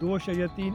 2.3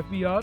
FBR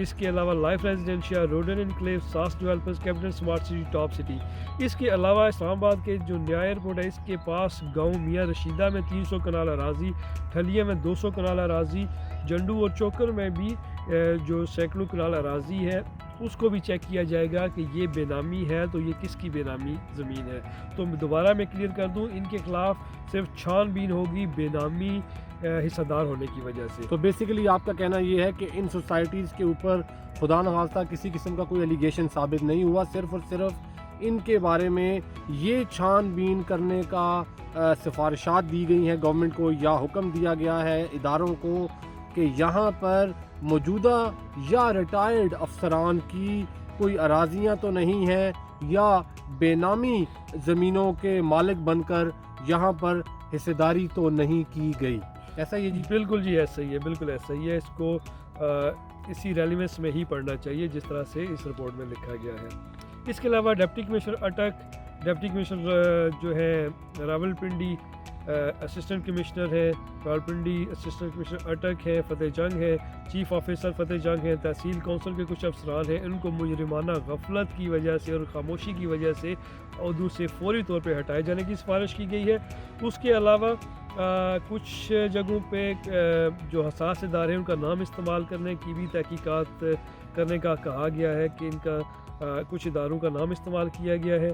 اس کے علاوہ لائف ریزیڈینشیا، روڈن انکلیو، ساس developers, capital smart city, top city. اس کے علاوہ اسلام آباد کے جو نیا ایئرپورٹ ہے اس کے پاس گاؤں میاں رشیدہ میں 300 کنال اراضی، ٹھلیے میں 200 کنال اراضی، جنڈو اور چوکر میں بھی جو سینکڑوں کنال اراضی ہے اس کو بھی چیک کیا جائے گا کہ یہ بے نامی ہے تو یہ کس کی بے نامی زمین ہے۔ تو دوبارہ میں کلیئر کر دوں، ان کے خلاف صرف چھان بین ہوگی بے نامی حصہ دار ہونے کی وجہ سے۔ تو بیسیکلی آپ کا کہنا یہ ہے کہ ان سوسائٹیز کے اوپر خدا نخواستہ کسی قسم کا کوئی ایلیگیشن ثابت نہیں ہوا، صرف اور صرف ان کے بارے میں یہ چھان بین کرنے کا سفارشات دی گئی ہیں گورنمنٹ کو، یا حکم دیا گیا ہے اداروں کو کہ یہاں پر موجودہ یا ریٹائرڈ افسران کی کوئی اراضیاں تو نہیں ہیں یا بے نامی زمینوں کے مالک بن کر یہاں پر حصہ داری تو نہیں کی گئی، ایسا یہ جی؟ بالکل جی ایسا ہی ہے، بالکل ایسا ہی ہے۔ اس کو اسی ریلیونس میں ہی پڑھنا چاہیے جس طرح سے اس رپورٹ میں لکھا گیا ہے۔ اس کے علاوہ ڈپٹی کمشنر اٹک، ڈپٹی کمشنر جو ہے راولپنڈی اسسٹنٹ کمشنر ہے، راولپنڈی اسسٹنٹ کمشنر اٹک ہے، فتح جنگ ہے، چیف آفیسر فتح جنگ ہے، تحصیل کونسل کے کچھ افسران ہیں، ان کو مجرمانہ غفلت کی وجہ سے اور خاموشی کی وجہ سے عہدوں سے فوری طور پہ ہٹائے جانے کی سفارش کی گئی ہے۔ اس کے علاوہ کچھ جگہوں پہ جو حساس ادارے ہیں ان کا نام استعمال کرنے کی بھی تحقیقات کرنے کا کہا گیا ہے کہ ان کا کچھ اداروں کا نام استعمال کیا گیا ہے۔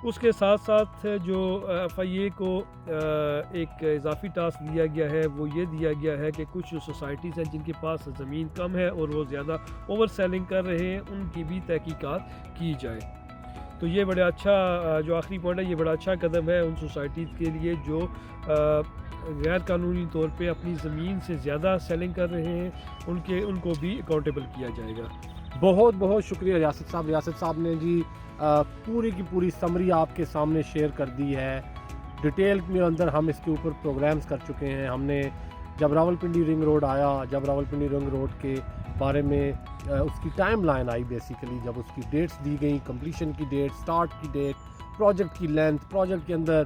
اس کے ساتھ ساتھ جو ایف آئی اے کو ایک اضافی ٹاسک دیا گیا ہے وہ یہ دیا گیا ہے کہ کچھ سوسائٹیز ہیں جن کے پاس زمین کم ہے اور وہ زیادہ اوور سیلنگ کر رہے ہیں، ان کی بھی تحقیقات کی جائے۔ تو یہ بڑا اچھا جو آخری پوائنٹ ہے، یہ بڑا اچھا قدم ہے ان سوسائٹیز کے لیے جو غیر قانونی طور پہ اپنی زمین سے زیادہ سیلنگ کر رہے ہیں، ان کو بھی اکاؤنٹیبل کیا جائے گا۔ بہت بہت شکریہ ریاست صاحب نے جی پوری کی پوری سمری آپ کے سامنے شیئر کر دی ہے۔ ڈیٹیل میں اندر ہم اس کے اوپر پروگرامز کر چکے ہیں۔ ہم نے جب راولپنڈی رنگ روڈ آیا، جب راولپنڈی رنگ روڈ کے بارے میں اس کی ٹائم لائن آئی، بیسیکلی جب اس کی ڈیٹس دی گئیں، کمپلیشن کی ڈیٹ، سٹارٹ کی ڈیٹ، پروجیکٹ کی لینتھ، پروجیکٹ کے اندر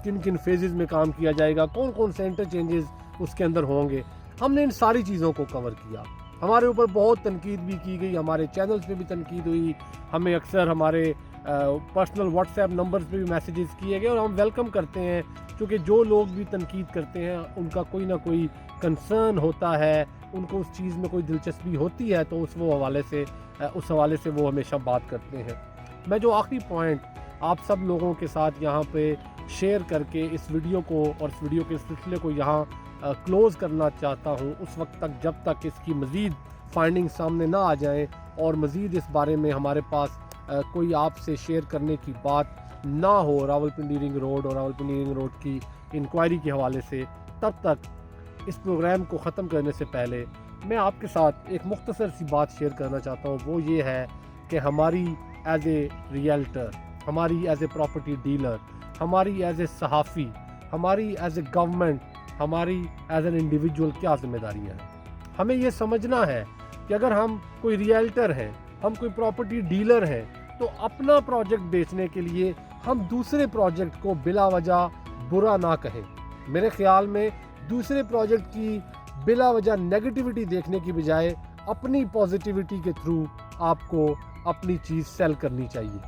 کن کن فیزز میں کام کیا جائے گا، کون کون سے انٹرچینجز اس کے اندر ہوں گے، ہم نے ان ساری چیزوں کو کور کیا۔ ہمارے اوپر بہت تنقید بھی کی گئی، ہمارے چینلز پہ بھی تنقید ہوئی، ہمیں اکثر ہمارے پرسنل واٹس ایپ نمبرز پہ بھی میسیجز کیے گئے، اور ہم ویلکم کرتے ہیں کیونکہ جو لوگ بھی تنقید کرتے ہیں ان کا کوئی نہ کوئی کنسرن ہوتا ہے، ان کو اس چیز میں کوئی دلچسپی ہوتی ہے، تو اس حوالے سے وہ ہمیشہ بات کرتے ہیں۔ میں جو آخری پوائنٹ آپ سب لوگوں کے ساتھ یہاں پہ شیئر کر کے اس ویڈیو کو اور اس ویڈیو کے سلسلے کو یہاں کلوز کرنا چاہتا ہوں، اس وقت تک جب تک اس کی مزید فائنڈنگ سامنے نہ آ جائیں اور مزید اس بارے میں ہمارے پاس کوئی آپ سے شیئر کرنے کی بات نہ ہو راولپنڈی رنگ روڈ اور راولپنڈی رنگ روڈ کی انکوائری کے حوالے سے، تب تک اس پروگرام کو ختم کرنے سے پہلے میں آپ کے ساتھ ایک مختصر سی بات شیئر کرنا چاہتا ہوں۔ وہ یہ ہے کہ ہماری ایز اے ریئلٹر، ہماری ایز اے پراپرٹی ڈیلر، ہماری ایز اے صحافی، ہماری ایز اے گورنمنٹ، ہماری ایز این انڈیویجول کیا ذمہ داریاں ہیں۔ ہمیں یہ سمجھنا ہے کہ اگر ہم کوئی ریئلٹر ہیں، ہم کوئی پراپرٹی ڈیلر ہیں، تو اپنا پروجیکٹ بیچنے کے لیے ہم دوسرے پروجیکٹ کو بلا وجہ برا نہ کہیں۔ میرے خیال میں دوسرے پروجیکٹ کی بلا وجہ نیگیٹیوٹی دیکھنے کی بجائے اپنی پازیٹیوٹی کے تھرو آپ کو اپنی چیز سیل کرنی چاہیے۔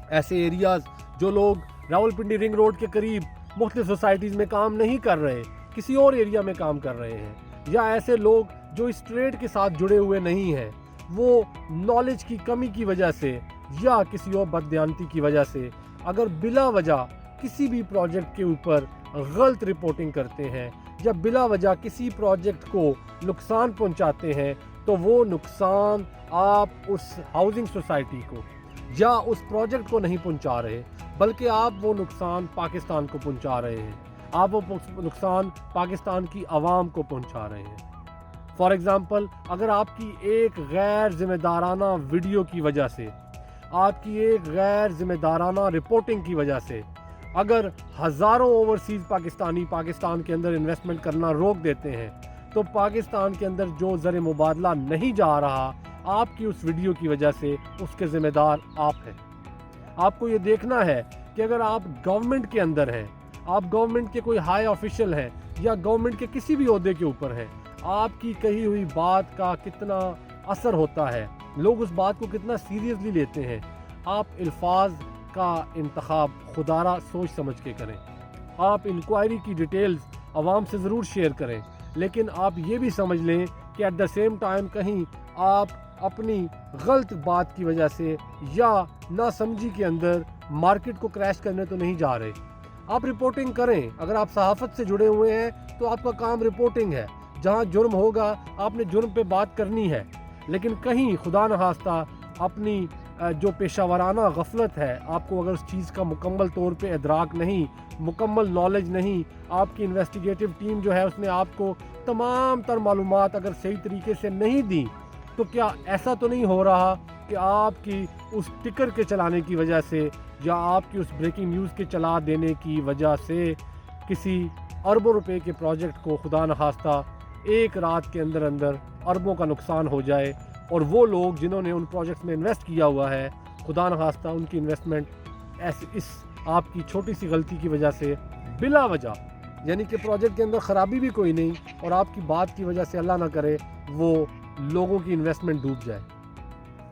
ایسے ایریاز جو لوگ راولپنڈی رنگ روڈ کے قریب مختلف سوسائٹیز میں کام نہیں کر رہے، کسی اور ایریا میں کام کر رہے ہیں، یا ایسے لوگ جو اس ٹریڈ کے ساتھ جڑے ہوئے نہیں ہیں، وہ نالج کی کمی کی وجہ سے یا کسی اور بددیانتی کی وجہ سے اگر بلا وجہ کسی بھی پروجیکٹ کے اوپر غلط رپورٹنگ کرتے ہیں یا بلا وجہ کسی پروجیکٹ کو نقصان پہنچاتے ہیں، تو وہ نقصان آپ اس ہاؤسنگ سوسائٹی کو یا اس پروجیکٹ کو نہیں پہنچا رہے، بلکہ آپ وہ نقصان پاکستان کو پہنچا رہے ہیں، آپ وہ نقصان پاکستان کی عوام کو پہنچا رہے ہیں۔ فار ایگزامپل، اگر آپ کی ایک غیر ذمہ دارانہ ویڈیو کی وجہ سے، آپ کی ایک غیر ذمہ دارانہ رپورٹنگ کی وجہ سے اگر ہزاروں اوورسیز پاکستانی پاکستان کے اندر انویسٹمنٹ کرنا روک دیتے ہیں، تو پاکستان کے اندر جو زر مبادلہ نہیں جا رہا، آپ کی اس ویڈیو کی وجہ سے اس کے ذمہ دار آپ ہیں۔ آپ کو یہ دیکھنا ہے کہ اگر آپ گورنمنٹ کے اندر ہیں، آپ گورنمنٹ کے کوئی ہائی آفیشل ہیں یا گورنمنٹ کے کسی بھی عہدے کے اوپر ہیں، آپ کی کہی ہوئی بات کا کتنا اثر ہوتا ہے، لوگ اس بات کو کتنا سیریسلی لیتے ہیں۔ آپ الفاظ کا انتخاب خدارہ سوچ سمجھ کے کریں۔ آپ انکوائری کی ڈیٹیلز عوام سے ضرور شیئر کریں، لیکن آپ یہ بھی سمجھ لیں کہ ایٹ دا سیم ٹائم کہیں آپ اپنی غلط بات کی وجہ سے یا ناسمجھی کے اندر مارکیٹ کو کریش کرنے تو نہیں جا رہے۔ آپ رپورٹنگ کریں، اگر آپ صحافت سے جڑے ہوئے ہیں تو آپ کا کام رپورٹنگ ہے، جہاں جرم ہوگا آپ نے جرم پہ بات کرنی ہے، لیکن کہیں خدا نخواستہ اپنی جو پیشہ ورانہ غفلت ہے، آپ کو اگر اس چیز کا مکمل طور پہ ادراک نہیں، مکمل نالج نہیں، آپ کی انویسٹیگیٹو ٹیم جو ہے اس نے آپ کو تمام تر معلومات اگر صحیح طریقے سے نہیں دیں، تو کیا ایسا تو نہیں ہو رہا کہ آپ کی اس ٹکر کے چلانے کی وجہ سے یا آپ کی اس بریکنگ نیوز کے چلا دینے کی وجہ سے کسی اربوں روپے کے پروجیکٹ کو خدا نخواستہ ایک رات کے اندر اندر اربوں کا نقصان ہو جائے، اور وہ لوگ جنہوں نے ان پروجیکٹس میں انویسٹ کیا ہوا ہے خدا نخواستہ ان کی انویسٹمنٹ اس آپ کی چھوٹی سی غلطی کی وجہ سے بلا وجہ، یعنی کہ پروجیکٹ کے اندر خرابی بھی کوئی نہیں اور آپ کی بات کی وجہ سے اللہ نہ کرے وہ لوگوں کی انویسٹمنٹ ڈوب جائے۔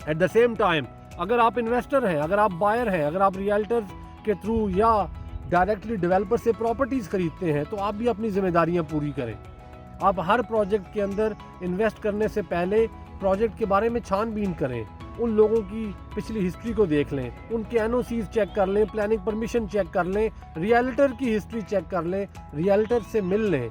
ایٹ دا سیم ٹائم اگر آپ انویسٹر ہیں، اگر آپ بائر ہیں، اگر آپ ریئلٹرز کے تھرو یا ڈائریکٹلی ڈیولپر سے پراپرٹیز خریدتے ہیں تو آپ بھی اپنی ذمہ داریاں پوری کریں۔ آپ ہر پروجیکٹ کے اندر انویسٹ کرنے سے پہلے پروجیکٹ کے بارے میں چھان بین کریں، ان لوگوں کی پچھلی ہسٹری کو دیکھ لیں، ان کے این او سیز چیک کر لیں، پلاننگ پرمیشن چیک کر لیں، ریئلٹر کی ہسٹری چیک کر لیں، ریئلٹر سے مل لیں۔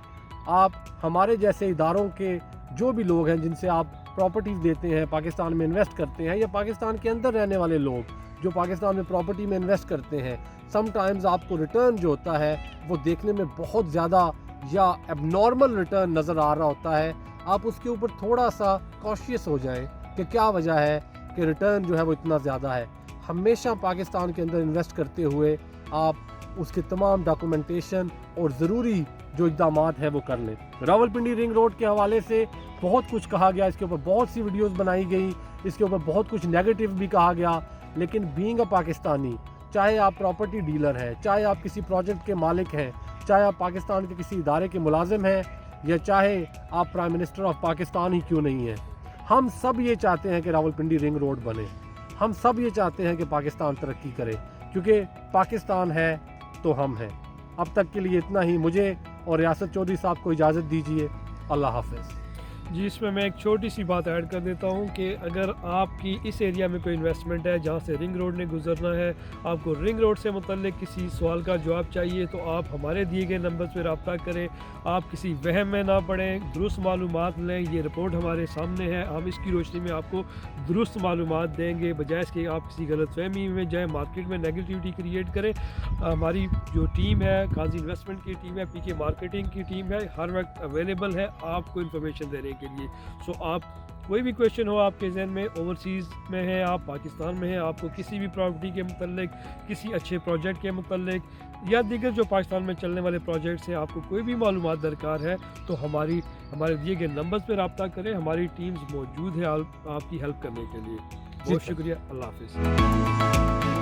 آپ ہمارے جیسے اداروں کے جو بھی لوگ ہیں جن سے آپ پراپرٹیز دیتے ہیں، پاکستان میں انویسٹ کرتے ہیں، یا پاکستان کے اندر رہنے والے لوگ جو پاکستان میں پراپرٹی میں انویسٹ کرتے ہیں، سم ٹائمز آپ کو ریٹرن جو ہوتا ہے وہ دیکھنے میں بہت زیادہ یا اب نارمل ریٹرن نظر آ رہا ہوتا ہے۔ آپ اس کے اوپر تھوڑا سا کاشیس ہو جائیں کہ کیا وجہ ہے کہ ریٹرن جو ہے وہ اتنا زیادہ ہے۔ ہمیشہ پاکستان کے اندر انویسٹ کرتے ہوئے آپ اس کے تمام ڈاکومنٹیشن اور ضروری جو اقدامات ہیں وہ کر لیں۔ راولپنڈی رنگ روڈ کے حوالے سے بہت کچھ کہا گیا، اس کے اوپر بہت سی ویڈیوز بنائی گئی، اس کے اوپر بہت کچھ نیگیٹو بھی کہا گیا، لیکن بینگ اے پاکستانی، چاہے آپ پراپرٹی ڈیلر ہیں، چاہے آپ کسی پروجیکٹ کے مالک ہیں، چاہے آپ پاکستان کے کسی ادارے کے ملازم ہیں، یا چاہے آپ پرائم منسٹر آف پاکستان ہی کیوں نہیں ہیں، ہم سب یہ چاہتے ہیں کہ راولپنڈی رنگ روڈ بنے، ہم سب یہ چاہتے ہیں کہ پاکستان ترقی کرے، کیونکہ پاکستان ہے تو ہم ہیں۔ اب تک کے لیے اتنا ہی، مجھے اور ریاست چودھری صاحب کو اجازت دیجیے۔ اللہ حافظ۔ جی، اس میں ایک چھوٹی سی بات ایڈ کر دیتا ہوں کہ اگر آپ کی اس ایریا میں کوئی انویسٹمنٹ ہے جہاں سے رنگ روڈ نے گزرنا ہے، آپ کو رنگ روڈ سے متعلق کسی سوال کا جواب چاہیے، تو آپ ہمارے دیے گئے نمبر پہ رابطہ کریں۔ آپ کسی وہم میں نہ پڑیں، درست معلومات لیں۔ یہ رپورٹ ہمارے سامنے ہے، ہم اس کی روشنی میں آپ کو درست معلومات دیں گے، بجائے اس کے آپ کسی غلط فہمی میں جائیں، مارکیٹ میں نیگیٹیوٹی کریٹ کریں۔ ہماری جو ٹیم ہے، قاضی انویسٹمنٹ کی ٹیم ہے، پی کے مارکیٹنگ کی ٹیم ہے، ہر وقت اویلیبل ہے آپ کو انفارمیشن دینے کے لیے۔ سو آپ کوئی بھی کویشچن ہو آپ کے ذہن میں، اوورسیز میں ہیں آپ، پاکستان میں ہیں، آپ کو کسی بھی پراپرٹی کے متعلق، کسی اچھے پروجیکٹ کے متعلق یا دیگر جو پاکستان میں چلنے والے پروجیکٹس ہیں، آپ کو کوئی بھی معلومات درکار ہے تو ہمارے دیے گئے نمبرز پہ رابطہ کریں۔ ہماری ٹیمز موجود ہے آپ کی ہیلپ کرنے کے لیے۔ بہت شکریہ، اللہ حافظ۔